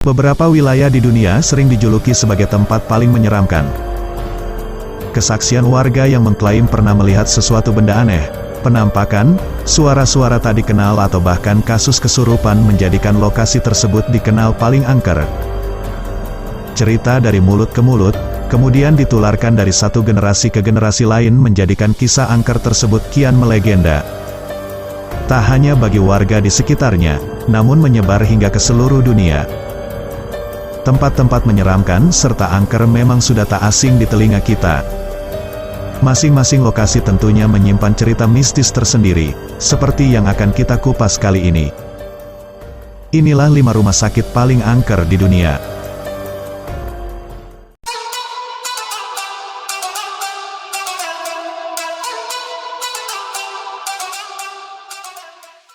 Beberapa wilayah di dunia sering dijuluki sebagai tempat paling menyeramkan. Kesaksian warga yang mengklaim pernah melihat sesuatu benda aneh, penampakan, suara-suara tak dikenal atau bahkan kasus kesurupan menjadikan lokasi tersebut dikenal paling angker. Cerita dari mulut ke mulut, kemudian ditularkan dari satu generasi ke generasi lain menjadikan kisah angker tersebut kian melegenda. Tak hanya bagi warga di sekitarnya, namun menyebar hingga ke seluruh dunia. Tempat-tempat menyeramkan serta angker memang sudah tak asing di telinga kita. Masing-masing lokasi tentunya menyimpan cerita mistis tersendiri, seperti yang akan kita kupas kali ini. Inilah 5 rumah sakit paling angker di dunia.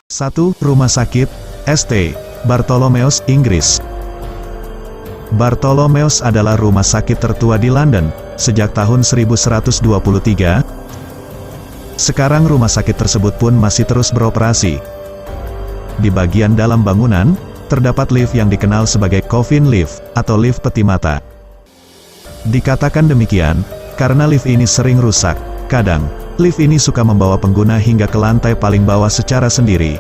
Satu, Rumah Sakit St. Bartholomeus, Inggris. Bartholomeus adalah rumah sakit tertua di London, sejak tahun 1123. Sekarang rumah sakit tersebut pun masih terus beroperasi. Di bagian dalam bangunan, terdapat lift yang dikenal sebagai coffin lift, atau lift peti mata. Dikatakan demikian, karena lift ini sering rusak. Kadang, lift ini suka membawa pengguna hingga ke lantai paling bawah secara sendiri.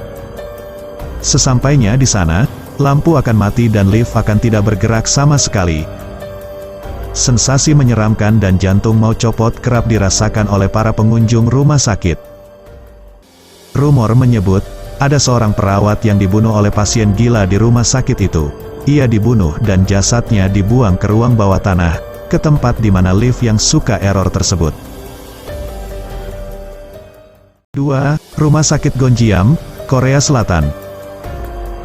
Sesampainya di sana, lampu akan mati dan lift akan tidak bergerak sama sekali. Sensasi menyeramkan dan jantung mau copot kerap dirasakan oleh para pengunjung rumah sakit. Rumor menyebut, ada seorang perawat yang dibunuh oleh pasien gila di rumah sakit itu. Ia dibunuh dan jasadnya dibuang ke ruang bawah tanah, ke tempat di mana lift yang suka error tersebut. 2. Rumah Sakit Gonjiam, Korea Selatan.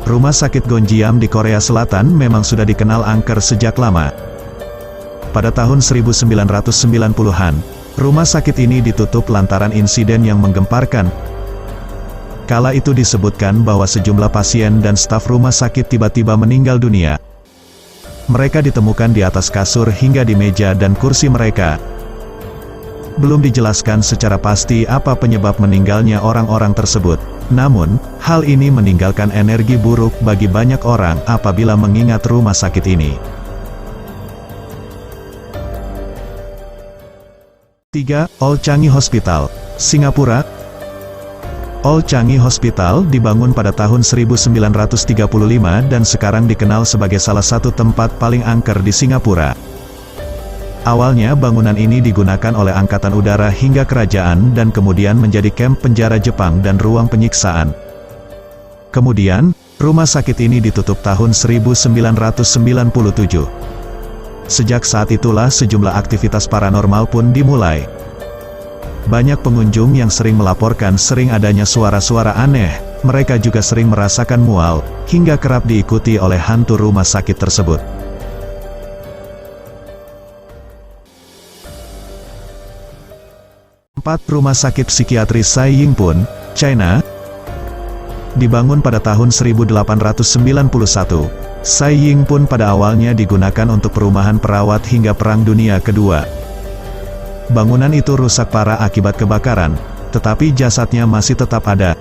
Rumah sakit Gonjiam di Korea Selatan memang sudah dikenal angker sejak lama. Pada tahun 1990-an, rumah sakit ini ditutup lantaran insiden yang menggemparkan. Kala itu disebutkan bahwa sejumlah pasien dan staf rumah sakit tiba-tiba meninggal dunia. Mereka ditemukan di atas kasur hingga di meja dan kursi mereka. Belum dijelaskan secara pasti apa penyebab meninggalnya orang-orang tersebut. Namun, hal ini meninggalkan energi buruk bagi banyak orang apabila mengingat rumah sakit ini. 3. Old Changi Hospital, Singapura. Old Changi Hospital dibangun pada tahun 1935 dan sekarang dikenal sebagai salah satu tempat paling angker di Singapura. Awalnya bangunan ini digunakan oleh Angkatan Udara hingga kerajaan dan kemudian menjadi kamp penjara Jepang dan ruang penyiksaan. Kemudian, rumah sakit ini ditutup tahun 1997. Sejak saat itulah sejumlah aktivitas paranormal pun dimulai. Banyak pengunjung yang sering melaporkan sering adanya suara-suara aneh, mereka juga sering merasakan mual, hingga kerap diikuti oleh hantu rumah sakit tersebut. 4. Rumah Sakit Psikiatri Sai Ying Pun, China. Dibangun pada tahun 1891, Sai Ying Pun pada awalnya digunakan untuk perumahan perawat hingga Perang Dunia Kedua. Bangunan itu rusak parah akibat kebakaran, tetapi jasadnya masih tetap ada.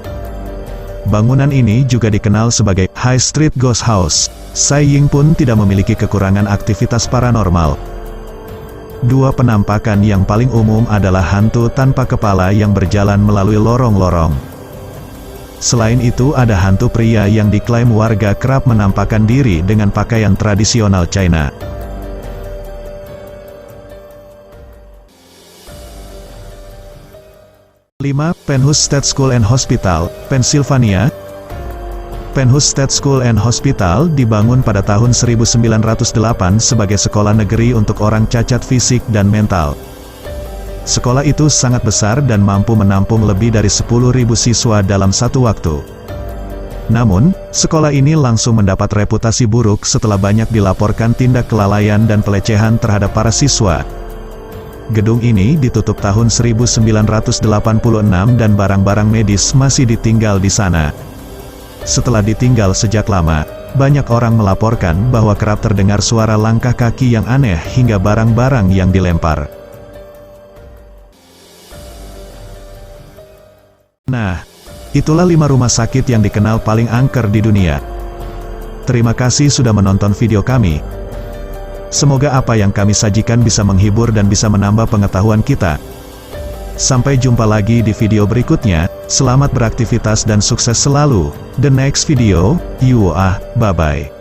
Bangunan ini juga dikenal sebagai High Street Ghost House. Sai Ying Pun tidak memiliki kekurangan aktivitas paranormal. 2 penampakan yang paling umum adalah hantu tanpa kepala yang berjalan melalui lorong-lorong. Selain itu ada hantu pria yang diklaim warga kerap menampakkan diri dengan pakaian tradisional China. Lima, Penhus State School and Hospital, Pennsylvania. Penhus State School and Hospital dibangun pada tahun 1908 sebagai sekolah negeri untuk orang cacat fisik dan mental. Sekolah itu sangat besar dan mampu menampung lebih dari 10.000 siswa dalam satu waktu. Namun, sekolah ini langsung mendapat reputasi buruk setelah banyak dilaporkan tindak kelalaian dan pelecehan terhadap para siswa. Gedung ini ditutup tahun 1986 dan barang-barang medis masih ditinggal di sana. Setelah ditinggal sejak lama, banyak orang melaporkan bahwa kerap terdengar suara langkah kaki yang aneh hingga barang-barang yang dilempar. Nah, itulah 5 rumah sakit yang dikenal paling angker di dunia. Terima kasih sudah menonton video kami. Semoga apa yang kami sajikan bisa menghibur dan bisa menambah pengetahuan kita. Sampai jumpa lagi di video berikutnya. Selamat beraktivitas dan sukses selalu. The next video, bye-bye.